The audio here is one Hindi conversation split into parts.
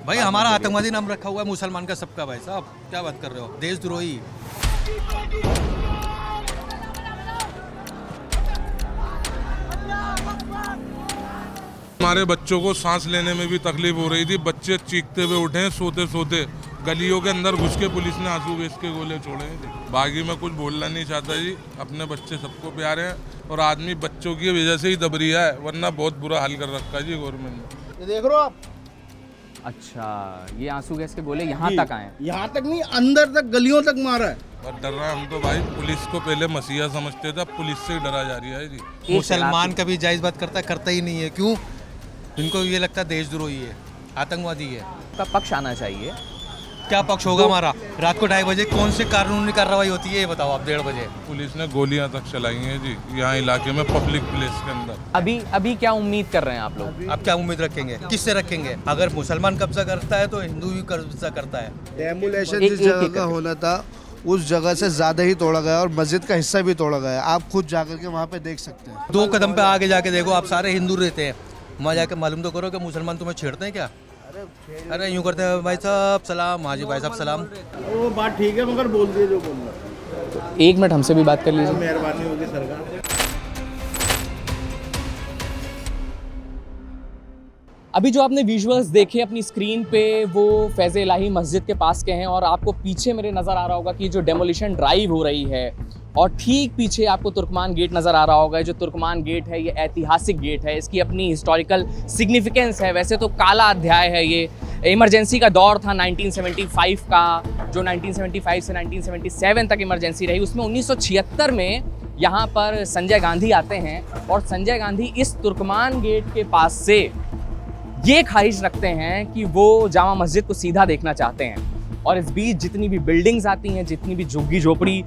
भाई हमारा आतंकवादी नाम रखा हुआ है मुसलमान का सबका। भाई साहब क्या बात कर रहे हो, देशद्रोही। हमारे बच्चों को सांस लेने में भी तकलीफ हो रही थी। बच्चे चीखते हुए उठे हैं सोते सोते। गलियों के अंदर घुस के पुलिस ने आंसू गैस के गोले छोड़े हैं जी। बागी में कुछ बोलना नहीं चाहता जी, अपने बच्चे सबको प्यारे हैं और आदमी बच्चों की वजह से ही दब रिया है, वरना बहुत बुरा हाल कर रखा है जी गवर्नमेंट ने। ये देख रहे हो आप, अच्छा, ये आंसू गैस के गोले यहाँ तक आए? यहाँ तक नहीं, अंदर तक गलियों तक मारा है। और डर रहा है हम तो भाई, पुलिस को पहले मसीहा समझते थे, अब पुलिस से ही डरा जा रही है जी। मुसलमान कभी जायज बात करता ही नहीं है। क्यों? इनको ये लगता है देशद्रोही है, आतंकवादी है। का पक्ष आना चाहिए। क्या पक्ष होगा हमारा? रात को 2:30 बजे कौन सी कानूनी कार्रवाई होती है ये बताओ आप? 1:30 बजे पुलिस ने गोलियां तक चलाई हैं जी यहाँ इलाके में, पब्लिक प्लेस के अंदर। अभी क्या उम्मीद कर रहे हैं आप लोग? आप क्या उम्मीद रखेंगे? किससे रखेंगे? अगर मुसलमान कब्जा करता है तो हिंदू भी कब्जा करता है। डेमोलेशन एक- जिस एक- जगह एक- का होना था उस जगह से ज्यादा ही तोड़ा गया और मस्जिद का हिस्सा भी तोड़ा गया। आप खुद जाकर के वहाँ पे देख सकते हैं। 2 कदम पे आगे जाके देखो, आप सारे हिंदू रहते हैं, वहाँ जाके मालूम तो करो कि मुसलमान तुम्हें छेड़ते हैं क्या? अरे यूँ करते हैं भाई साहब सलाम, हाँ जी भाई साहब सलाम। वो बात ठीक है, मगर बोल दिए जो बोलना। एक मिनट हमसे भी बात कर लीजिए। मेहरबानी होगी सरकार। अभी जो आपने विजुअल्स देखे अपनी स्क्रीन पे वो फैज़ इलाही मस्जिद के पास के हैं और आपको पीछे मेरे नज़र आ रहा होगा कि जो डेमोलिशन ड्राइव हो रही है और ठीक पीछे आपको तुर्कमान गेट नज़र आ रहा होगा। जो तुर्कमान गेट है ये ऐतिहासिक गेट है, इसकी अपनी हिस्टोरिकल सिग्निफिकेंस है। वैसे तो काला अध्याय है ये, इमरजेंसी का दौर था 1975 का, जो 1975 से 1977 तक इमरजेंसी रही। उसमें 1976 में यहाँ पर संजय गांधी आते हैं और संजय गांधी इस तुर्कमान गेट के पास से ये ख्वाहिश रखते हैं कि वो जामा मस्जिद को सीधा देखना चाहते हैं। और इस बीच जितनी भी बिल्डिंग्स आती हैं, जितनी भी झुग्गी झोपड़ी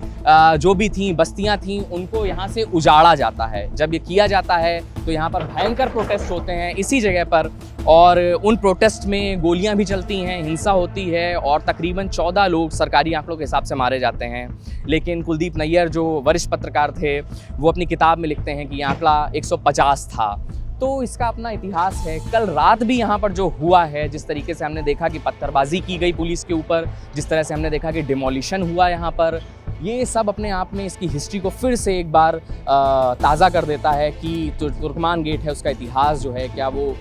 जो भी थी, बस्तियां थी, उनको यहाँ से उजाड़ा जाता है। जब ये किया जाता है तो यहाँ पर भयंकर प्रोटेस्ट होते हैं इसी जगह पर, और उन प्रोटेस्ट में गोलियां भी चलती हैं, हिंसा होती है और तकरीबन 14 लोग सरकारी आंकड़ों के हिसाब से मारे जाते हैं। लेकिन कुलदीप नैयर जो वरिष्ठ पत्रकार थे वो अपनी किताब में लिखते हैं कि ये आंकड़ा 150 था। तो इसका अपना इतिहास है। कल रात भी यहाँ पर जो हुआ है, जिस तरीके से हमने देखा कि पत्थरबाजी की गई पुलिस के ऊपर, जिस तरह से हमने देखा कि डिमोलिशन हुआ यहाँ पर, ये सब अपने आप में इसकी हिस्ट्री को फिर से एक बार ताज़ा कर देता है कि तुर्कमान गेट है उसका इतिहास जो है क्या वो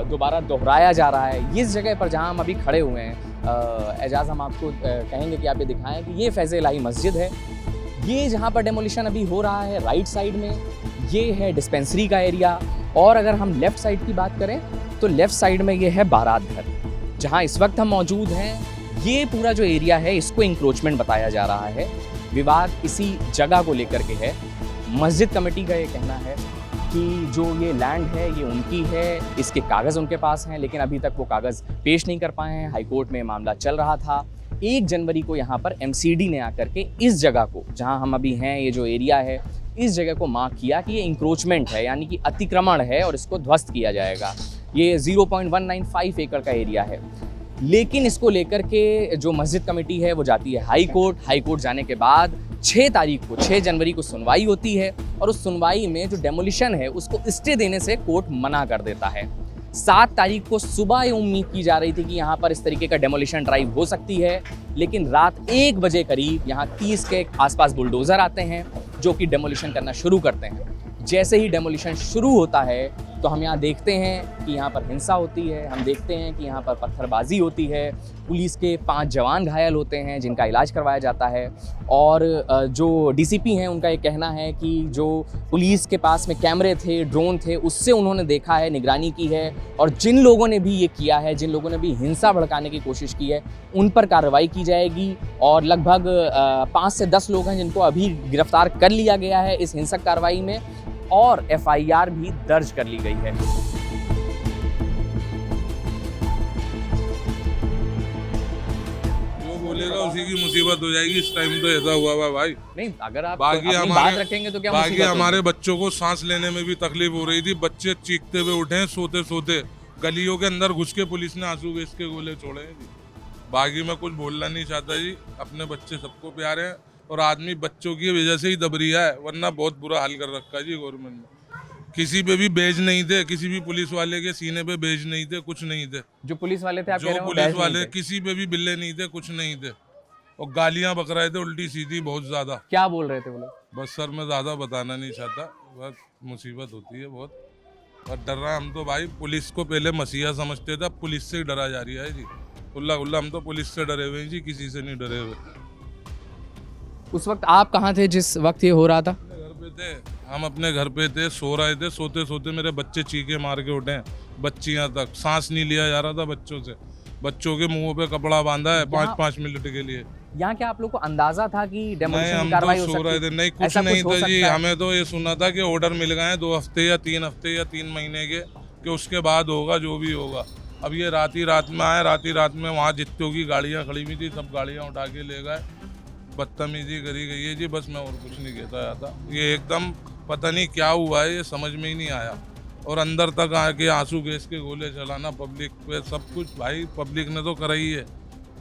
दोबारा दोहराया जा रहा है। इस जगह पर जहाँ हम अभी खड़े हुए हैं, एजाज हम आपको कहेंगे कि आप ये दिखाएं कि ये फैज़ इलाही मस्जिद है। ये जहाँ पर डेमोलिशन अभी हो रहा है राइट साइड में, ये है डिस्पेंसरी का एरिया। और अगर हम लेफ़्ट साइड की बात करें तो लेफ़्ट साइड में ये है बारात घर, जहाँ इस वक्त हम मौजूद हैं। ये पूरा जो एरिया है इसको इंक्रोचमेंट बताया जा रहा है। विवाद इसी जगह को लेकर के है। मस्जिद कमेटी का ये कहना है कि जो ये लैंड है ये उनकी है, इसके कागज़ उनके पास हैं, लेकिन अभी तक वो कागज़ पेश नहीं कर पाए हैं। हाई कोर्ट में मामला चल रहा था। 1 जनवरी को यहाँ पर MCD ने आकर के इस जगह को, जहाँ हम अभी हैं, ये जो एरिया है, इस जगह को मार्क किया कि ये इंक्रोचमेंट है, यानी कि अतिक्रमण है और इसको ध्वस्त किया जाएगा। ये 0.195 एकड़ का एरिया है। लेकिन इसको लेकर के जो मस्जिद कमेटी है वो जाती है हाई कोर्ट। हाई कोर्ट जाने के बाद 6 जनवरी को सुनवाई होती है और उस सुनवाई में जो डेमोलिशन है उसको स्टे देने से कोर्ट मना कर देता है। 7 तारीख को सुबह ये उम्मीद की जा रही थी कि यहाँ पर इस तरीके का डेमोलिशन ड्राइव हो सकती है, लेकिन रात 1 बजे करीब यहाँ 30 के आसपास बुलडोज़र आते हैं जो कि डेमोलिशन करना शुरू करते हैं। जैसे ही डेमोलिशन शुरू होता है तो हम यहाँ देखते हैं कि यहाँ पर हिंसा होती है, हम देखते हैं कि यहाँ पर पत्थरबाजी होती है, पुलिस के 5 जवान घायल होते हैं जिनका इलाज करवाया जाता है। और जो DCP हैं उनका ये कहना है कि जो पुलिस के पास में कैमरे थे, ड्रोन थे, उससे उन्होंने देखा है, निगरानी की है, और जिन लोगों ने भी ये किया है, जिन लोगों ने भी हिंसा भड़काने की कोशिश की है, उन पर कार्रवाई की जाएगी। और लगभग 5 से 10 लोग हैं जिनको अभी गिरफ्तार कर लिया गया है इस हिंसक कार्रवाई में, और FIR भी दर्ज कर ली गई है। जो बोलेगा उसी की मुसीबत हो जाएगी। इस टाइम तो ऐसा हुआ हुआ भाई। नहीं, अगर आप बाकी अपनी बात रखेंगे तो क्या बाकी मुसीबत हमारे होगी? बच्चों को सांस लेने में भी तकलीफ हो रही थी। बच्चे चीखते हुए उठे हैं सोते सोते। गलियों के अंदर घुस के पुलिस ने आंसू गैस के गोले छोड़े हैं जी। बागी में कुछ बोलना नहीं चाहता जी, अपने बच्चे सबको प्यारे हैं और आदमी बच्चों की वजह से ही दब रिया है, वरना बहुत बुरा हाल कर रखा है जी गवर्नमेंट ने। किसी पे भी बेज नहीं थे, किसी भी पुलिस वाले के सीने पे बेज नहीं थे, कुछ नहीं थे। जो पुलिस वाले थे आप कह जो रहे हो पुलिस बैच नहीं वाले थे। किसी पे भी बिल्ले नहीं थे, कुछ नहीं थे, और गालियां बक रहे थे उल्टी सीधी बहुत ज्यादा। क्या बोल रहे थे वो लोग? बस सर मैं ज्यादा बताना नहीं चाहता, बस मुसीबत होती है बहुत, और डर रहा हम तो भाई। पुलिस को पहले मसीहा समझते थे, अब पुलिस से ही डरा जा रही है जी। उल्ला उल्ला हम तो पुलिस से डरे हुए हैं जी, किसी से नहीं डरे हुए। उस वक्त आप कहाँ थे जिस वक्त ये हो रहा था? घर पे थे हम, अपने घर पे थे, सो रहे थे। सोते सोते मेरे बच्चे चीखे मार के उठे, बच्चियां तक, सांस नहीं लिया जा रहा था बच्चों से। बच्चों के मुंहों पे कपड़ा बांधा है 5-5 मिनट के लिए। यहाँ क्या आप लोग को अंदाजा था कि नहीं, डेमोलिशन हम की तो कार्रवाई हो सो सकती रहे है? थे, नहीं कुछ ऐसा नहीं हो था जी। सकता है? हमें तो ये सुना था कि ऑर्डर मिल गए हैं 2 हफ्ते या 3 हफ्ते या 3 महीने के, कि उसके बाद होगा जो भी होगा। अब ये रात ही रात में आए, रात ही रात में वहाँ जितों की गाड़ियाँ खड़ी हुई थी सब गाड़ियाँ उठा के ले गए। बदतमीजी करी गई है जी, बस मैं और कुछ नहीं कहता जाता। ये एकदम पता नहीं क्या हुआ है, ये समझ में ही नहीं आया। और अंदर तक आके आंसू गैस के गोले चलाना पब्लिक पे, सब कुछ भाई पब्लिक ने तो करा ही है।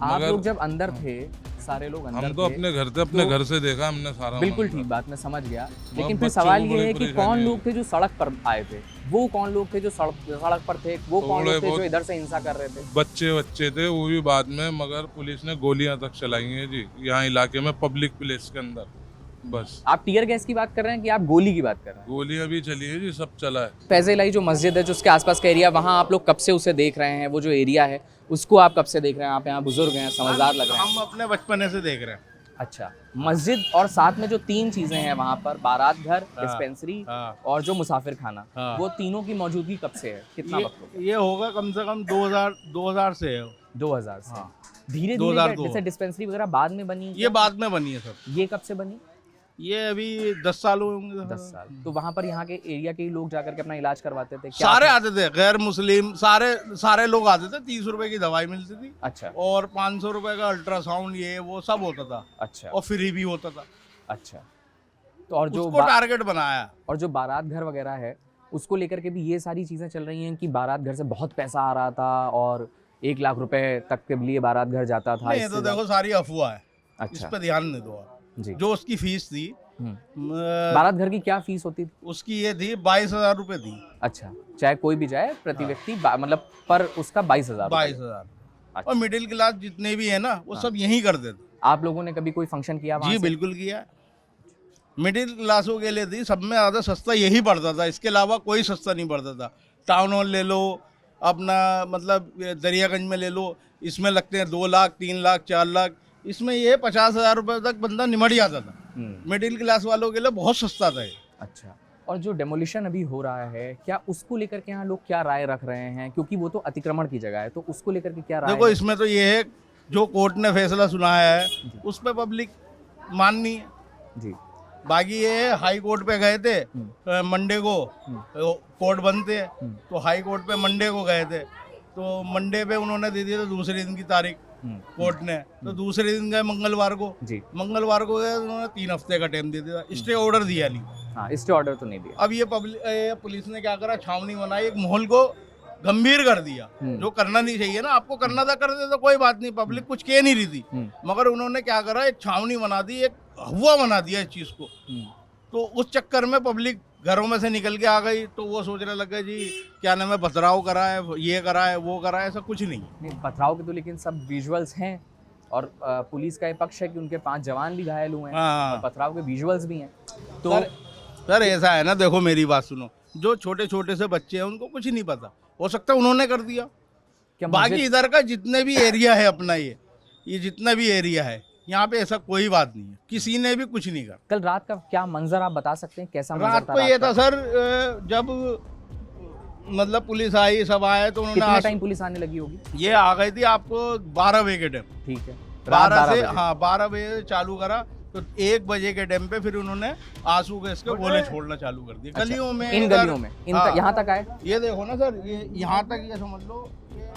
आप मगर लोग जब अंदर थे, सारे लोग अंदर हम तो थे, अपने घर से, अपने तो- घर से देखा हमने सारा। बिल्कुल मंजर। ठीक बात, मैं समझ गया। लेकिन फिर बच्चों सवाल को ये बड़ी है कि परेशानी कौन है। लोग थे जो सड़क पर आए थे? वो कौन लोग थे जो सड़क पर थे? वो कौन थोड़े लोग थे जो बहुत इधर से हिंसा कर रहे थे? बच्चे थे वो भी बाद में, मगर पुलिस ने गोलियां तक चलाई हैं जी यहाँ इलाके में, पब्लिक प्लेस के अंदर। बस आप टीयर गैस की बात कर रहे हैं कि आप गोली की बात कर रहे हैं? गोलियां भी चली है जी, सब चला है। फैज़ इलाही जो मस्जिद है, जो उसके आसपास का एरिया, वहाँ आप लोग कब से उसे देख रहे हैं? वो जो एरिया है उसको आप कब से देख रहे हैं? आप यहाँ बुजुर्ग हैं, समझदार लग रहे हैं। हम अपने बचपने से देख रहे हैं। अच्छा, मस्जिद और साथ में जो 3 चीजें हैं वहाँ पर, बारात घर, डिस्पेंसरी हाँ। और जो मुसाफिर खाना, हाँ। वो तीनों की मौजूदगी कब से है? कितना वक्त हो गया? ये होगा कम से कम 2000 से है। 2000 से। हाँ। धीरे 2002 जैसे डिस्पेंसरी वगैरह बाद में बनी? ये बाद में बनी है सर। ये कब से बनी? ये अभी 10 साल हुए होंगे। 10 साल। तो वहाँ पर यहाँ के एरिया के ही लोग जाकर के अपना इलाज करवाते थे क्या? सारे आते थे, गैर मुस्लिम सारे लोग आते थे। 30 रुपए की दवाई मिलती थी अच्छा और 500 रुपए का अल्ट्रासाउंड, ये वो सब होता था, अच्छा और फ्री भी होता था। अच्छा। तो और जो उसको टारगेट बनाया। और जो बारात घर वगैरह है उसको लेकर के भी ये सारी चीजें चल रही हैं कि बारात घर से बहुत पैसा आ रहा था और 1 लाख रुपए तक के लिए बारात घर जाता था। नहीं, ये इससे तो देखो सारी अफवाह है। इस अच्छा पे ध्यान नहीं दो आप। जी। जो उसकी फीस थी, बारात घर की क्या फीस होती थी? उसकी ये थी 22,000 रुपए थी। अच्छा, चाहे कोई भी जाए, प्रति व्यक्ति मतलब पर उसका 22,000 रुपए। 22,000। अच्छा। और मिडिल क्लास जितने भी है ना, वो सब यही करते थे। आप लोगों ने कभी कोई फंक्शन किया वहाँ जी से? बिल्कुल किया। मिडिल क्लासों के लिए थी, सब में ज़्यादा सस्ता यही पड़ता था, इसके अलावा कोई सस्ता नहीं पड़ता था। टाउन हॉल ले लो, अपना मतलब दरियागंज में ले लो, इसमें लगते हैं 2 लाख 3 लाख 4 लाख, इसमें ये 50,000 रुपए तक बंदा निमट जाता था। मिडिल क्लास वालों के लिए बहुत सस्ता था ये। अच्छा। और जो डेमोलिशन अभी हो रहा है, क्या उसको लेकर के यहाँ लोग क्या राय रख रहे हैं? क्योंकि वो तो अतिक्रमण की जगह है, तो उसको लेकर के क्या राय देखो है? इसमें तो ये है, जो कोर्ट ने फैसला सुनाया है उस पर पब्लिक माननी है। जी। बाकी ये हाई कोर्ट पे गए थे मंडे को, कोर्ट बंद थे, तो हाई कोर्ट पे मंडे को गए थे, तो मंडे पे उन्होंने दे दिया था दूसरे दिन की तारीख कोर्ट ने, तो दूसरे दिन गए मंगलवार को। जी। मंगलवार को गए, उन्होंने 3 हफ्ते का टाइम दे दिया, स्टे ऑर्डर दिया नहीं। हाँ, स्टे ऑर्डर तो नहीं दिया। अब ये पुलिस ने क्या करा, छावनी बनाई, एक माहौल को गंभीर कर दिया। जो करना नहीं चाहिए ना, आपको करना था कर दे तो कोई बात नहीं, पब्लिक कुछ कह नहीं रही थी, मगर उन्होंने क्या करा, एक छावनी बना दी, एक हुआ बना दिया इस चीज को। तो उस चक्कर में पब्लिक घरों में से निकल के आ गई, तो वो सोचने लग गए जी क्या नाम है, पथराव करा है, ये करा है, वो करा है, ऐसा कुछ नहीं। पथराव के तो लेकिन सब विजुअल्स हैं और पुलिस का ये पक्ष है कि उनके 5 जवान भी घायल हुए हैं हाँ। और पथराव के विजुअल्स भी हैं। तो सर ऐसा है ना, देखो मेरी बात सुनो, जो छोटे छोटे से बच्चे हैं उनको कुछ नहीं पता, हो सकता है उन्होंने कर दिया। क्या बाकी मस्जिद- इधर का जितने भी एरिया है अपना, ये जितना भी एरिया है, यहाँ पे ऐसा कोई बात नहीं है, किसी ने भी कुछ नहीं करा। कल रात का क्या मंजर आप बता सकते हैं? कैसा मंजर रात था? को ये रात था का? सर, जब मतलब पुलिस आई, सब आए, तो कितने उन्होंने टाइम पुलिस आने लगी होगी? ये आ गई थी आपको 12 बजे के टाइम। ठीक है, रात 12 से, बजे। हाँ 12 बजे चालू करा, तो 1 बजे के टाइम पे फिर उन्होंने आंसू गैस के गोले छोड़ना चालू कर दिए। अच्छा, गलियों में, इन इधर- गलियों में, हाँ। यहाँ तक आए? ये देखो ना सर, ये यहाँ तक, ये समझ लो, ये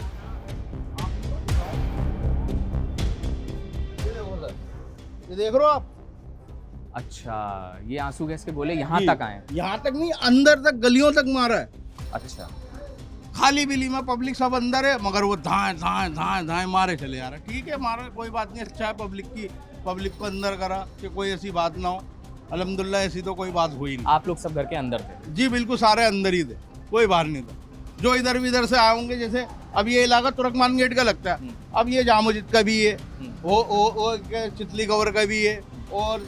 देखो सर, ये देख रहे हो आप? अच्छा, ये आंसू गैस के गोले यहाँ तक आए? यहाँ तक नहीं, अंदर तक, गलियों तक मारा है। अच्छा। खाली बिली में पब्लिक सब अंदर है, मगर वो धाए धाए धाए धाए मारे चले जा रहे। ठीक है, मारा, कोई बात नहीं, अच्छा है, पब्लिक को अंदर करा कि कोई ऐसी बात ना हो। अल्हम्दुलिल्लाह ऐसी तो कोई बात हुई नहीं। आप लोग सब घर के अंदर थे? जी बिल्कुल, सारे अंदर ही थे, कोई बाहर नहीं था। जो इधर विधर से आए होंगे, जैसे अब ये इलाका तुर्कमान गेट का लगता है, अब ये जामा मस्जिद का भी है, वो चितली गवर का भी है, और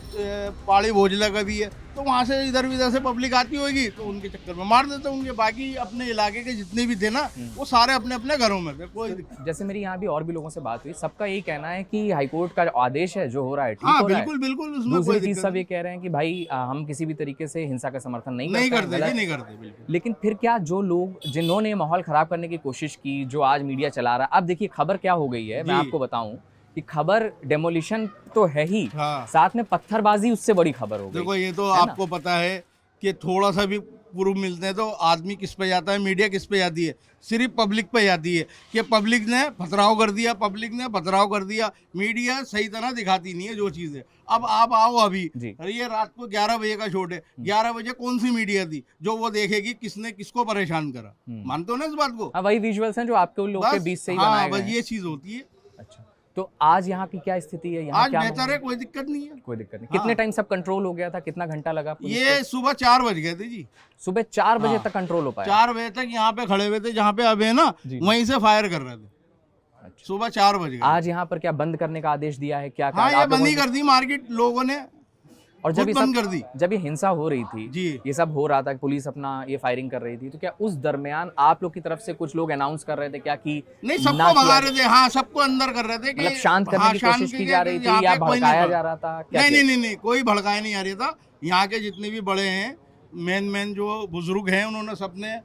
पहाड़ी भोजला का भी है, तो वहाँ से इधर उधर से पब्लिक आती होगी तो उनके चक्कर में मार देते होंगे। बाकी अपने इलाके के जितने भी थे ना, वो सारे अपने अपने घरों में थे, कोई दिक्कत। जैसे मेरी यहाँ भी और भी लोगों से बात हुई, सबका यही कहना है कि हाईकोर्ट का आदेश है जो हो रहा है ठीक हाँ हो रहा है। बिल्कुल बिल्कुल, उसमें दूसरी कोई चीज दिक्कत सब ये कह रहे हैं कि भाई हम किसी भी तरीके से हिंसा का समर्थन नहीं नहीं करते हैं, करते गलत जी, है। नहीं करते बिल्कुल। लेकिन फिर क्या जो लोग जिन्होंने माहौल खराब करने की कोशिश की, जो आज मीडिया चला रहा है, अब देखिए खबर क्या हो गई है, मैं जी। आपको बताऊं कि खबर डेमोलिशन तो है ही, हाँ साथ में पत्थरबाजी उससे बड़ी खबर हो गई। देखो, ये तो है ना? आपको पता है कि थोड़ा सा भी प्रूफ मिलते हैं तो आदमी किस पे जाता है, मीडिया किस पे जाती है, सिर्फ पब्लिक पे जाती है कि पब्लिक ने पथराव कर दिया, पब्लिक ने पथराव कर दिया। मीडिया सही तरह दिखाती नहीं है जो चीज़ है। अब आप आओ अभी, जी। अरे ये रात को 11 बजे का शोट है, 11 बजे कौन सी मीडिया थी जो वो देखेगी किसने किसको परेशान करा? मानते हो ना इस बात को? हाँ, वही विजुअल्स हैं जो आपके लोग के बस, बीच से ही हाँ, बनाए गए बस हैं। ये चीज़ होती है। अच्छा, तो आज यहाँ की क्या स्थिति है? यहाँ आज क्या बेहतर है, कोई दिक्कत नहीं है। कोई दिक्कत नहीं। हाँ। कितने टाइम सब कंट्रोल हो गया था? कितना घंटा लगा पुलिस ये सुबह 4 बज गए थे जी, को? सुबह 4 बजे हाँ। तक कंट्रोल हो पाया? 4 बजे तक यहाँ पे खड़े हुए थे, जहाँ पे अब है ना, जी। वहीं से फायर कर रहे थे। अच्छा। सुबह 4 बज गए। आज यहाँ पर क्या बंद करने का आदेश दिया है? क्या हाँ, कहा? ये आप लोगों बंद ही ने- कर दी मार्केट लोगों ने, और जब खुद ये बंद सब कर दी। जब ये हिंसा हो रही थी, जी। ये सब हो रहा था, पुलिस अपना ये फायरिंग कर रही थी, तो क्या उस दरमियान आप लोग की तरफ से कुछ लोग अनाउंस कर रहे थे क्या कि नहीं, ना सबको भगा किया- रहे थे। हाँ, सबको अंदर कर रहे थे कि मतलब शांत करने हाँ, की शांत कोशिश की करके जा रही यहाँ थी या पे कोई भड़काया नहीं जा था। रहा था? क्या नहीं किया? नहीं नहीं, कोई भड़काया नहीं आ रहा था। यहाँ के जितने भी बड़े हैं, मेन जो बुजुर्ग हैं, उन्होंने सबने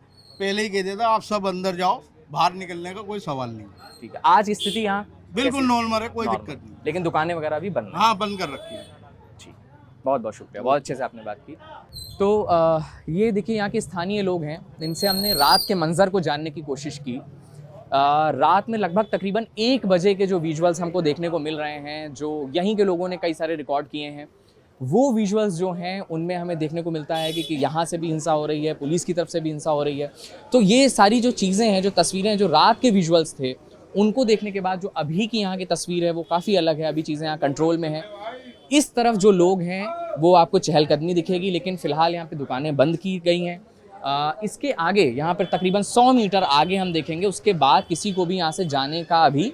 पहले ही कह दिया था आप सब अंदर जाओ, बाहर निकलने का कोई सवाल नहीं। ठीक है, आज स्थिति यहाँ बिल्कुल नॉर्मल है, कोई नॉर्मल। दिक्कत नहीं। लेकिन दुकानें वगैरह भी बंद हैं। हाँ, बंद कर रखी है। ठीक, बहुत बहुत शुक्रिया, बहुत अच्छे से आपने बात की। तो ये देखिए यहाँ के स्थानीय लोग हैं, इनसे हमने रात के मंजर को जानने की कोशिश की। रात में लगभग तकरीबन 1 बजे के जो विजुअल्स हमको देखने को मिल रहे हैं, जो यहीं के लोगों ने कई सारे रिकॉर्ड किए हैं, वो विजुअल्स जो हैं उनमें हमें देखने को मिलता है कि यहाँ से भी हिंसा हो रही है, पुलिस की तरफ से भी हिंसा हो रही है। तो ये सारी जो चीज़ें हैं, जो तस्वीरें, जो रात के विजुअल्स थे, उनको देखने के बाद जो अभी की यहाँ की तस्वीर है वो काफ़ी अलग है। अभी चीज़ें यहाँ कंट्रोल में हैं। इस तरफ जो लोग हैं वो आपको चहलकदमी दिखेगी, लेकिन फ़िलहाल यहाँ पे दुकानें बंद की गई हैं। इसके आगे यहाँ पर तकरीबन 100 मीटर आगे हम देखेंगे, उसके बाद किसी को भी यहाँ से जाने का अभी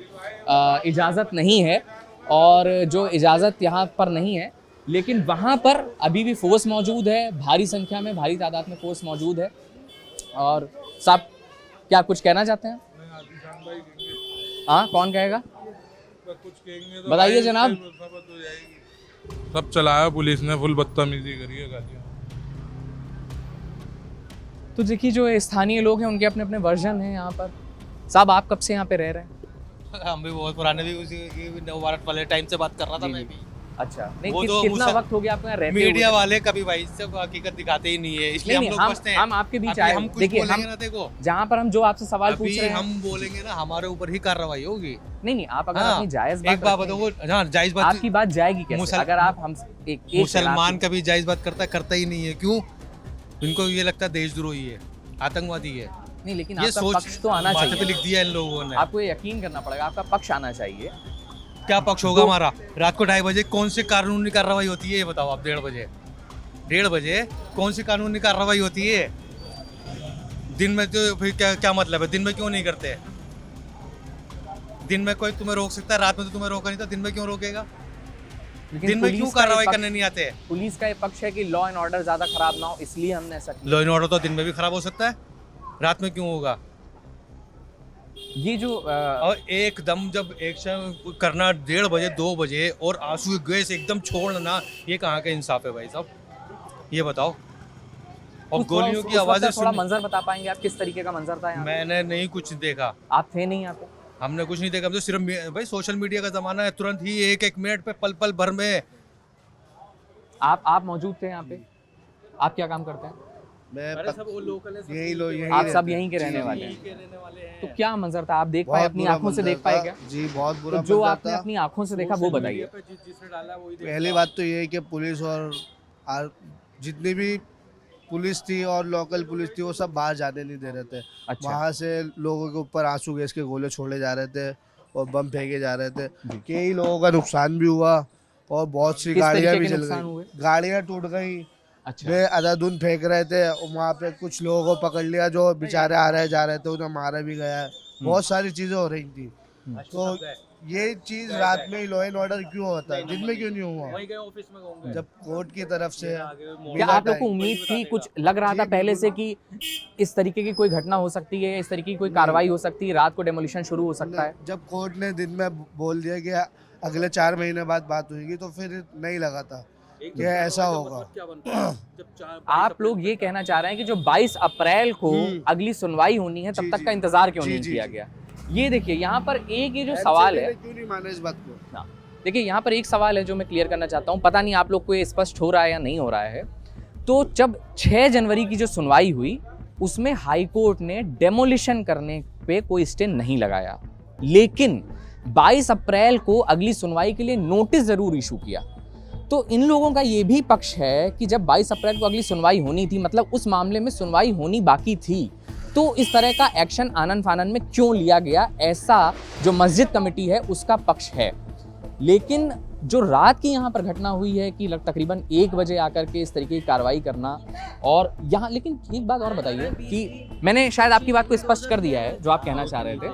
इजाज़त नहीं है। और जो इजाज़त यहाँ पर नहीं है, लेकिन वहाँ पर अभी भी फोर्स मौजूद है, भारी संख्या में, भारी तादाद में फोर्स मौजूद है। और साहब, क्या कुछ कहना चाहते हैं? हाँ, कौन कहेगा? बताइए जनाब। सब चलाया पुलिस ने, फुल बदतमीजी करी है, गालियाँ। तो देखिए, जो स्थानीय लोग हैं उनके अपने अपने वर्जन हैं यहाँ पर। साहब, आप कब से यहाँ पे रह रहे हैं? हम भी बहुत पुराने, भी उसी नवभारत वाले टाइम से बात कर रहा था जी, मैं जी। भी। अच्छा, नहीं वो कितना तो मुसल- वक्त हो गया आपको यहाँ रहते हुए? मीडिया वाले कभी भाई सब हकीकत दिखाते ही नहीं है, इसलिए नहीं, हम नहीं, लोग बचते हैं। हम आपके बीच अभी आए। हम कुछ देखिए, बोलेंगे हम ना, देखो जहाँ पर हम जो आपसे सवाल पूछ अभी रहे हैं, हम बोलेंगे ना, हमारे ऊपर ही कार्रवाई होगी। नहीं, आप अगर हाँ, अपनी जायज एक बात रखेंगे, बताओ, हाँ जायज बात, आपकी बात जाएगी कैसे? मुसल- अगर आप हम एक मुसलमान कभी जायज बात करता ही नहीं है। क्यों? इनको ये लगता है देशद्रोही है, आतंकवादी है। नहीं, लेकिन ये आपका सोच पक्ष तो आना माथे पे चाहिए। लिख दिया इन लोगों ने। आपको ये यकीन करना पड़ेगा, आपका पक्ष आना चाहिए। क्या पक्ष होगा हमारा? रात को 2:30 बजे कौन सी कानूनी कार्रवाई होती है, ये बताओ आप। 1:30 बजे कौन सी कानूनी कार्रवाई होती है? दिन में तो फिर क्या मतलब है? दिन में क्यों नहीं करते? दिन में कोई तुम्हें रोक सकता है, रात में तो तुम्हें रोका नहीं था, दिन में क्यों रोकेगा? लेकिन दिन में पुलिस क्यों का ये कार्रवाई पक्ष- करने नहीं आते? पुलिस का ये पक्ष है कि लॉ एंड ऑर्डर ज्यादा खराब ना हो, इसलिए हमने ऐसा किया। लॉ एंड ऑर्डर तो दिन में भी खराब हो सकता है, रात में क्यों होगा? ये जो और एकदम जब एक्शन करना 1:30 बजे 2 बजे और आंसू गैस एकदम छोड़ना, ये कहाँ का इंसाफ है भाई साहब? ये बताओ। और उस गोलियों वक्त- की उस वक्त आवाजें का थोड़ा सुन, मंजर बता पाएंगे आप, किस तरीके का मंजर था यहाँ पे? मैंने नहीं कुछ देखा, आप थे नहीं यहाँ पे? हमने कुछ नहीं देखा। हम तो सिर्फ भाई सोशल मीडिया का जमाना है, तुरंत ही 1-1 मिनट पे पल पल भर में। आप मौजूद थे यहाँ पे? आप क्या काम करते हैं? मैं सब वो लोकल है, यही लोग यही आप सब रहते हैं। यहीं के रहने जी, वाले जी। हैं। तो क्या मंजर था, आप देख पाए बहुत अपनी बुरा आंखों से? मंजर देख पाए था। क्या? जी, बहुत बुरा तो जो मंजर आपने था। अपनी आंखों से देखा वो बताइए। पहली बात तो ये है कि पुलिस और जितनी भी पुलिस थी और लोकल पुलिस थी, वो सब बाहर जाने नहीं दे रहे थे। अच्छा। वहाँ से लोगों के ऊपर आंसू गैस के गोले छोड़े जा रहे थे और बम फेंके जा रहे थे। कई लोगों का नुकसान भी हुआ और बहुत सी किस गाड़ियां तरीके भी के जल नुकसान हुए? गई, गाड़ियां टूट गई। अच्छा वे अंधाधुंध फेंक रहे थे, वहाँ पे कुछ लोगों को पकड़ लिया जो बेचारे आ रहे जा रहे थे, उन्हें मारा भी गया है। बहुत सारी चीजें हो रही थी। तो ये चीज रात में ही लॉ एंड ऑर्डर क्यों होता है, दिन में क्यों नहीं हुआ? जब कोर्ट की तरफ से क्या आप लोग को उम्मीद थी, कुछ लग रहा था पहले से कि इस तरीके की कोई घटना हो सकती है, इस तरीके की कोई कार्रवाई हो सकती है, रात को डेमोलिशन शुरू हो सकता है? जब कोर्ट ने दिन में बोल दिया कि अगले 4 महीने बाद बात होगी, तो फिर नहीं लगा था कि ऐसा होगा। आप लोग ये कहना चाह रहे हैं कि जो 22 अप्रैल को अगली सुनवाई होनी है, तब जी, तक जी। का इंतजार क्यों जी, नहीं जी, किया जी। गया? ये देखिए यहाँ पर एक ये जो सवाल है, क्यों नहीं माने इस बात को? हाँ, देखिए यहाँ पर एक सवाल है जो मैं क्लियर करना चाहता हूँ, पता नहीं आप लोग को ये स्पष्ट हो रहा है या नहीं हो रहा है। तो जब 6 जनवरी की जो सुनवाई हुई, उसमें हाई कोर्ट ने डेमोलिशन करने पे कोई स्टे नहीं लगाया, लेकिन 22 अप्रैल को अगली सुनवाई के लिए नोटिस जरूर इशू किया। तो इन लोगों का ये भी पक्ष है कि जब 22 अप्रैल को अगली सुनवाई होनी थी, मतलब उस मामले में सुनवाई होनी बाकी थी, तो इस तरह का एक्शन आनन फानन में क्यों लिया गया, ऐसा जो मस्जिद कमेटी है उसका पक्ष है। लेकिन जो रात की यहाँ पर घटना हुई है कि तकरीबन 1 बजे आकर के इस तरीके की कार्रवाई करना, और यहाँ लेकिन एक बात और बताइए कि मैंने शायद आपकी बात को स्पष्ट कर दिया है जो आप कहना चाह रहे थे,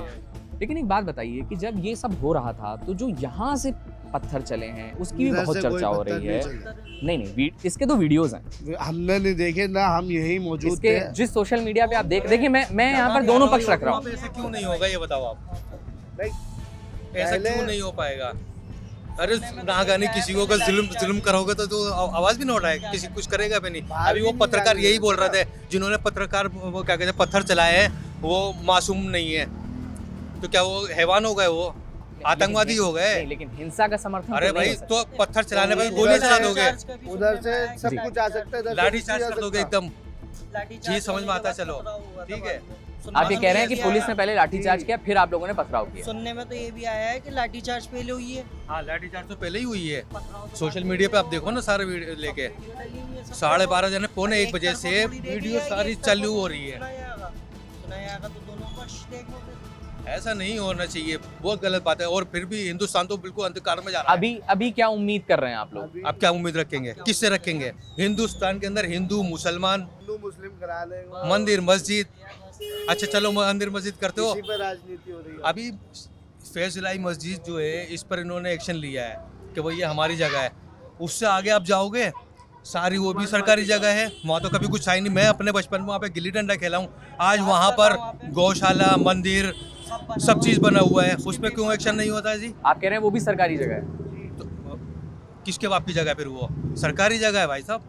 लेकिन एक बात बताइए कि जब ये सब हो रहा था तो जो यहाँ से पत्थर चले हैं उसकी भी इधर बहुत से कोई चर्चा हो पत्थर रही नहीं है। चला। नहीं, इसके तो वीडियोस हैं, हमने नहीं देखे ना, हम यही मौजूद इसके थे। जिस सोशल मीडिया पे आप देखिए, मैं यहाँ पर दोनों पक्ष रख रहा हूँ। ऐसा क्यों नहीं होगा ये बताओ आप, नहीं, ऐसा पहले- क्यों नहीं हो पाएगा? अरे नागानी किसी को अगर जुल्म करोगे तो आवाज भी ना उठाए, किसी कुछ करेगा भी नहीं। बाहर अभी भी वो नहीं पत्रकार निकालेंगे। यही बोल रहे थे, जिन्होंने पत्रकार वो क्या कहते हैं पत्थर चलाए हैं, वो मासूम नहीं है, तो क्या वो हैवान हो गए, वो आतंकवादी हो गए? नहीं, लेकिन हिंसा का समर्थन अरे तो नहीं भाई हो सकता। तो पत्थर चलाने पर तो गोली उधर चला से- दोगे, उधर से सब जी। कुछ आ सकता है, इधर से लाठी कुछ चार्ज नहीं आ कर दोगे सकता। एकदम। जी समझ में आता, चलो ठीक है। आप ये कह रहे हैं कि पुलिस ने पहले लाठीचार्ज किया, फिर आप लोगों ने पथराव किया। सुनने में तो ये भी आया है कि लाठीचार्ज पहले हुई है। हाँ लाठीचार्ज तो पहले ही हुई है, सोशल मीडिया पे आप देखो ना सारे वीडियो लेके 12:30 जने 1:45 बजे से वीडियो सारी चालू हो रही है। सुनाया तो दोनों पक्ष देखो फिर। ऐसा नहीं होना चाहिए, बहुत गलत बात है। और फिर भी हिंदुस्तान तो बिल्कुल अंधकार में जा रहा है। अभी क्या उम्मीद कर रहे हैं आप लोग? आप क्या उम्मीद रखेंगे, किससे रखेंगे? हिंदुस्तान के अंदर हिंदू मुसलमान, हिंदू मुस्लिम करा लेंगे, मंदिर मस्जिद, अच्छा चलो मंदिर मस्जिद करते हो, इसी पे राजनीति हो रही है। अभी फैजलाई मस्जिद जो है इस पर इन्होंने एक्शन लिया है कि भाई ये हमारी जगह है। उससे आगे आप जाओगे सारी वो भी सरकारी जगह है, वहाँ तो कभी कुछ है नहीं। मैं अपने बचपन में वहाँ पे गिल्ली डंडा खेला हूँ, आज वहाँ पर गौशाला मंदिर सब चीज़ बना हुआ है, उसमें क्यों एक्शन नहीं होता है जी? आप कह रहे हैं वो भी सरकारी जगह है? तो किसके बाप की जगह है फिर? वो सरकारी जगह है भाई साहब,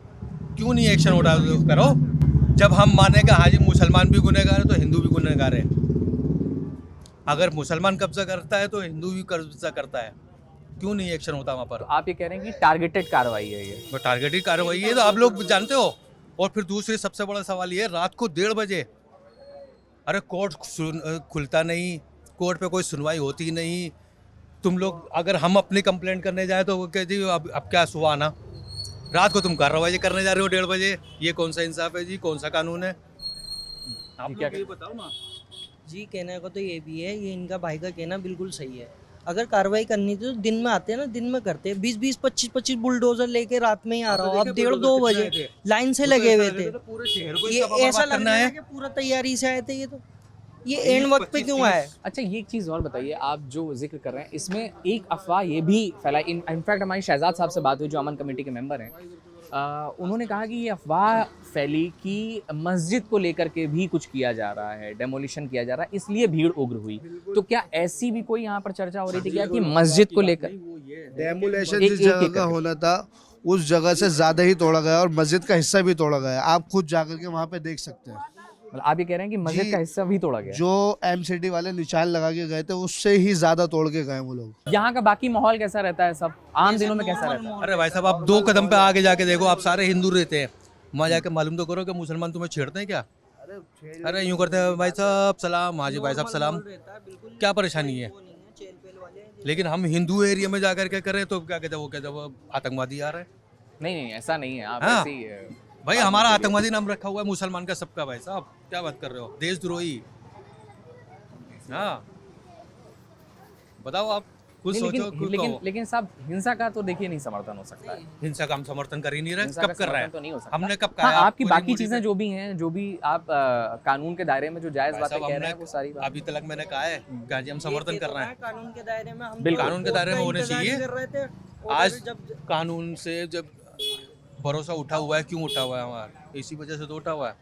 क्यों नहीं एक्शन उठा करो? जब हम माने कि हाँ जी मुसलमान भी गुनहगार है तो हिंदू भी गुनहगार है, अगर मुसलमान कब्जा करता है तो हिंदू भी कब्जा करता है, क्यों नहीं एक्शन होता वहाँ पर? तो आप ये कह रहे हैं कि टारगेटेड कार्रवाई है ये? तो टारगेटेड कार्रवाई है, तो आप लोग जानते हो। और फिर दूसरी सबसे बड़ा सवाल ये, रात को 1:30 बजे, अरे कोर्ट खुलता नहीं, कोर्ट पे कोई सुनवाई होती नहीं। तुम लोग अगर हम अपनी कंप्लेंट करने जाए तो वो कह जी अब क्या सुबह आना, रात को तुम कार्रवाई करने जा रहे हो 1:30 बजे, ये कौन सा इंसाफ है जी, कौन सा कानून है? आप क्या लोग ये बताओ ना। जी कहने को तो ये भी है, ये इनका भाई का कहना बिल्कुल सही है। अगर कार्रवाई करनी थी तो दिन में आते हैं ना, दिन में करते हैं। 20-20, 25-25 बुलडोजर लेके रात में ही आ रहा हो। अब 1:30-2 बजे लाइन से लगे हुए थे। पूरे शहर को ये ऐसा लग रहा है कि पूरा तैयारी से आए थे। ये एंड वक्त पे क्यों आए? अच्छा ये एक चीज़ और बताइए, आप जो जिक्र कर रहे हैं इसमें एक अफवाह ये भी फैलाई, इनफैक्ट हमारी शहजाद साहब से बात हुई जो अमन कमेटी के मेंबर हैं, उन्होंने कहा कि ये अफवाह फैली कि मस्जिद को लेकर के भी कुछ किया जा रहा है, डेमोलिशन किया जा रहा है, इसलिए भीड़ उग्र हुई। तो क्या ऐसी भी कोई यहाँ पर चर्चा हो रही थी क्या कि मस्जिद को लेकर? डेमोलेशन एक- जिस एक- जगह एक का करके। होना था उस जगह से ज्यादा ही तोड़ा गया और मस्जिद का हिस्सा भी तोड़ा गया। आप खुद जाकर के वहाँ पे देख सकते हैं। मतलब आप ये कह रहे हैं कि मस्जिद जी, का हिस्सा भी तोड़ा गया? जो एमसीडी वाले निशान लगा के गए थे उससे ही ज्यादा तोड़ के गए वो लोग। यहाँ का बाकी माहौल कैसा रहता है, सब आम दिनों में कैसा रहता है? अरे भाई साहब आप 2 कदम पे आगे जाके देखो, आप सारे हिंदू रहते हैं, वहाँ जाके मालूम तो करो कि मुसलमान तुम्हें छेड़ते हैं क्या? अरे यूं करते हैं भाई साहब सलाम, हाँ जी भाई साहब सलाम, क्या परेशानी है? लेकिन हम हिंदू एरिया में जाकर के करें तो क्या कहते हैं, वो कहते हैं वो आतंकवादी आ रहा है। नहीं ऐसा नहीं है, आप हाँ। ऐसे ही भाई हमारा आतंकवादी नाम रखा हुआ है मुसलमान का सबका, भाई साहब क्या बात कर रहे हो, देशद्रोही। हाँ बताओ आप। कुछ नहीं, सोचो, कुछ कहो। लेकिन साहब हिंसा का तो देखिए नहीं समर्थन हो सकता है। हिंसा का हम समर्थन कर ही नहीं रहे, हिंसा कब का कर रहे समर्थन तो नहीं हो हैं? सकता। हमने कब कहा हाँ, है? आपकी कोई बाकी मोदी चीजें पे- जो भी हैं, जो भी आप कानून के दायरे में जो जायज भाई बातें साहब, कह रहे हैं, हमने वो सारी बात अभी तक मैंने कहा है क्या जी हम समर्थन कर रहे हैं? कानून के दायरे में हम बिल्कुल। तो कानून के कोर्ट दायरे का में होने इंतजार ही चाहिए। कर रहे थे। और आज जब कानून से जब भरोसा उठा हुआ है, क्यों उठा हुआ है हमारा? इसी वजह से तो उठा हुआ है।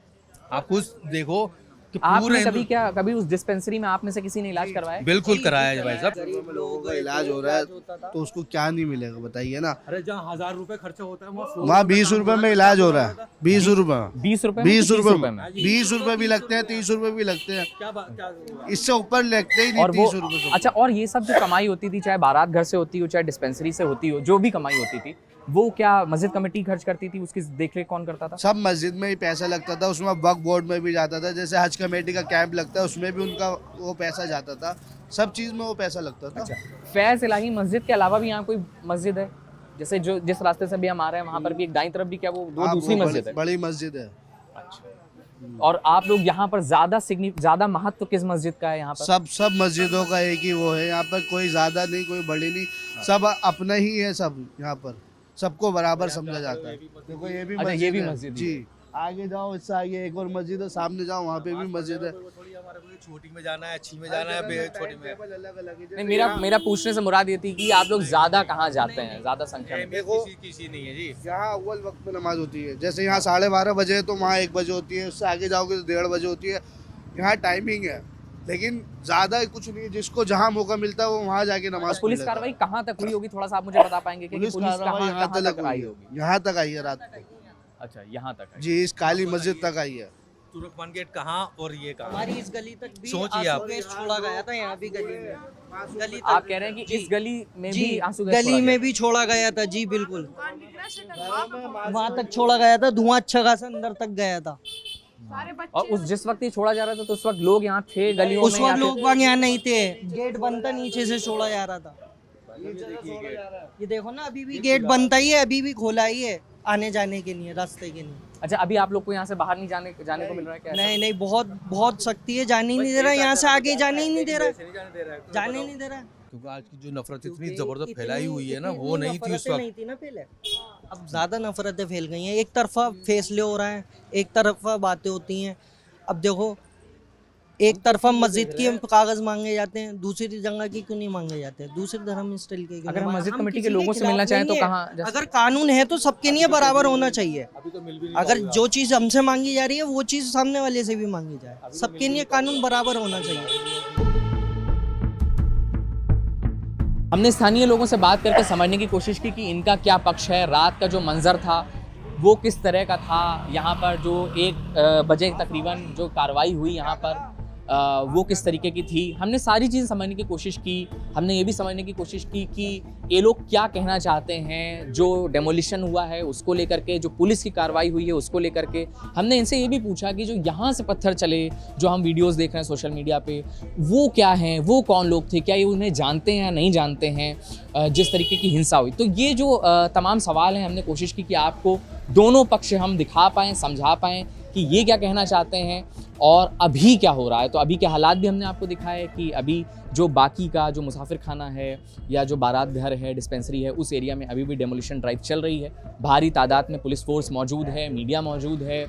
आप खुद देखो कि आपने पूरे कभी उस डिस्पेंसरी में आप में से किसी ने इलाज करवाया है? बिल्कुल कराया है भाई साहब। में लोगों का इलाज हो रहा है तो उसको क्या नहीं मिलेगा बताइए ना। अरे जहाँ 1000 रुपए खर्चा होता है वहाँ 20 रुपए में इलाज हो रहा है, 20 रुपए 20 रुपए 20 रुपए में? में 20 रुपए भी लगते हैं, 30 रुपए भी लगते हैं, इससे ऊपर लगते ही नहीं और वो 30 रुपए से। अच्छा, और ये सब जो कमाई होती थी, चाहे बारात घर से होती हो, चाहे डिस्पेंसरी से होती हो, जो भी कमाई होती थी, वो क्या मस्जिद कमेटी खर्च करती थी? उसकी देखरेख कौन करता था? सब मस्जिद में ही पैसा लगता था, उसमें वक्फ बोर्ड में भी जाता था, जैसे हज कमेटी का कैंप लगता है उसमें भी उनका वो पैसा जाता था, सब चीज में वो पैसा लगता था। फैज इलाही मस्जिद के अलावा भी यहाँ कोई मस्जिद है? जैसे जो जिस रास्ते से भी हम आ रहे हैं वहाँ पर भी एक दाईं तरफ भी, क्या वो हाँ, दूसरी वो मस्जिद है? बड़ी मस्जिद है। और आप लोग यहाँ पर ज्यादा महत्व किस मस्जिद का है यहाँ पर? सब मस्जिदों का एक ही वो है, यहाँ पर कोई ज्यादा नहीं, कोई बड़ी नहीं, सब अपना ही है, सब यहाँ पर सबको बराबर समझा जाता है। देखो ये भी अच्छा, ये भी मस्जिद ही जी। आगे जाओ, इससे आगे एक और मस्जिद है, सामने जाओ वहाँ पे भी मस्जिद है। थोड़ी हमारे को छोटी में जाना है, अच्छी में जाना है, छोटी में। नहीं, मेरा पूछने से मुराद ये थी कि आप लोग ज्यादा कहाँ जाते हैं, ज्यादा संख्या में? देखो, किसी नहीं है जी। यहाँ अव्वल वक्त में नमाज होती है, जैसे यहाँ 12:30 बजे है तो वहाँ 1 बजे होती है, उससे आगे जाओगे तो 1:30 बजे होती है। यहाँ टाइमिंग है, लेकिन ज्यादा कुछ नहीं है, जिसको जहाँ मौका मिलता है वो वहाँ जाके नमाज पुलिस पढ़ लेता है। कार्रवाई कहाँ तक हुई होगी, थोड़ा सा आप मुझे बता पाएंगे कि पुलिस पुलिस कार्रवाई यहाँ कहाँ तक तक आई हुई होगी? है, यहाँ तक आई है रात को। अच्छा, यहाँ तक आई। जी, इस काली मस्जिद तक आई है। तुर्कमान गेट कहाँ और ये कहाँ? हमारी इस गली तक भी सोचिए आंसू आप। गैस छोड़ा गया था, यहाँ भी गली में आप कह रहे हैं कि इस गली में भी आंसू गैस छोड़ा गली में गया? भी छोड़ा गया था जी, बिल्कुल वहाँ तक छोड़ा गया था, धुआं अच्छा खासा अंदर तक गया था। और उस जिस वक्त ये छोड़ा जा रहा था तो उस वक्त लोग यहाँ थे गलियों उस में? या वक्त फिर- लोग वहाँ यहाँ नहीं थे, गेट बंद था, नीचे से छोड़ा जा रहा था। ये देखो ना, अभी भी गेट बनता ही है, अभी भी खोला ही है आने जाने के लिए, रास्ते के लिए। अच्छा, अभी आप लोग को यहाँ से बाहर नहीं जाने को मिल रहा है क्या? नहीं नहीं, बहुत सख्ती है, जाने ही नहीं दे रहा, यहाँ से आगे जाने ही नहीं दे रहा, जाने ही नहीं दे रहा। क्योंकि आज की जो नफरत इतनी जबरदस्त इतनी- फैलाई हुई है ना, इतनी वो नहीं थी उस नफरतें वक्त। नहीं थी ना पहले, अब ज्यादा नफरतें फैल गई हैं, एक तरफा फैसले हो रहे हैं, एक तरफा बातें होती हैं। अब देखो, एक तरफा मस्जिद की कागज मांगे जाते हैं, दूसरी जगह की क्यों नहीं मांगे जाते, दूसरे धर्म स्टाइल के क्यों अगर हम नहीं? मस्जिद हम कमेटी के किसी लोगों से खिलाफ मिलना चाहें तो नहीं है। कहाँ जा अगर कानून है तो सबके लिए बराबर होना चाहिए। अगर जो चीज हमसे मांगी जा रही है वो चीज सामने वाले से भी मांगी जाए, सबके लिए कानून बराबर होना चाहिए। हमने स्थानीय लोगों से बात करके समझने की कोशिश की कि इनका क्या पक्ष है, रात का जो मंजर था वो किस तरह का था, यहाँ पर जो 1 बजे तकरीबन जो कार्रवाई हुई यहाँ पर वो किस तरीके की थी। हमने सारी चीज़ें समझने की कोशिश की। हमने ये भी समझने की कोशिश की कि ये लोग क्या कहना चाहते हैं, जो डेमोलिशन हुआ है उसको लेकर के, जो पुलिस की कार्रवाई हुई है उसको लेकर के। हमने इनसे ये भी पूछा कि जो यहाँ से पत्थर चले, जो हम वीडियोस देख रहे हैं सोशल मीडिया पे, वो क्या हैं, वो कौन लोग थे, क्या ये उन्हें जानते हैं या नहीं जानते हैं, जिस तरीके की हिंसा हुई। तो ये जो तमाम सवाल हैं, हमने कोशिश की कि आपको दोनों पक्ष हम दिखा पाएँ, समझा पाएँ कि ये क्या कहना चाहते हैं और अभी क्या हो रहा है। तो अभी के हालात भी हमने आपको दिखाए कि अभी जो बाकी का जो मुसाफिर खाना है या जो बारात घर है, डिस्पेंसरी है, उस एरिया में अभी भी डेमोलिशन ड्राइव चल रही है। भारी तादाद में पुलिस फोर्स मौजूद है, मीडिया मौजूद है।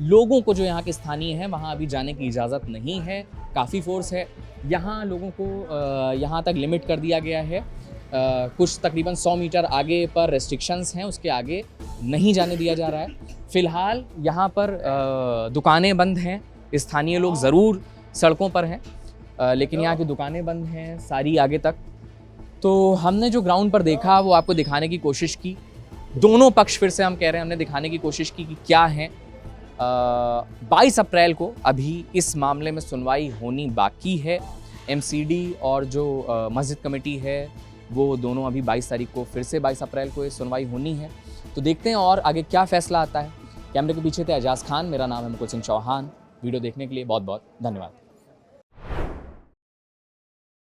लोगों को जो यहाँ के स्थानीय हैं वहाँ अभी जाने की इजाज़त नहीं है, काफ़ी फोर्स है। यहाँ लोगों को यहाँ तक लिमिट कर दिया गया है। कुछ तकरीबन 100 मीटर आगे पर रेस्ट्रिक्शंस हैं, उसके आगे नहीं जाने दिया जा रहा है। फ़िलहाल यहाँ पर दुकानें बंद हैं, स्थानीय लोग ज़रूर सड़कों पर हैं, लेकिन यहाँ की दुकानें बंद हैं सारी आगे तक। तो हमने जो ग्राउंड पर देखा वो आपको दिखाने की कोशिश की। दोनों पक्ष, फिर से हम कह रहे हैं, हमने दिखाने की कोशिश की कि क्या है। 22 अप्रैल को अभी इस मामले में सुनवाई होनी बाकी है। MCD और जो मस्जिद कमेटी है वो दोनों अभी 22 तारीख को, फिर से 22 अप्रैल को ये सुनवाई होनी है। तो देखते हैं और आगे क्या फ़ैसला आता है। कैमरे के पीछे थे एजाज खान, मेरा नाम है मुकुल सिंह चौहान। वीडियो देखने के लिए बहुत बहुत धन्यवाद।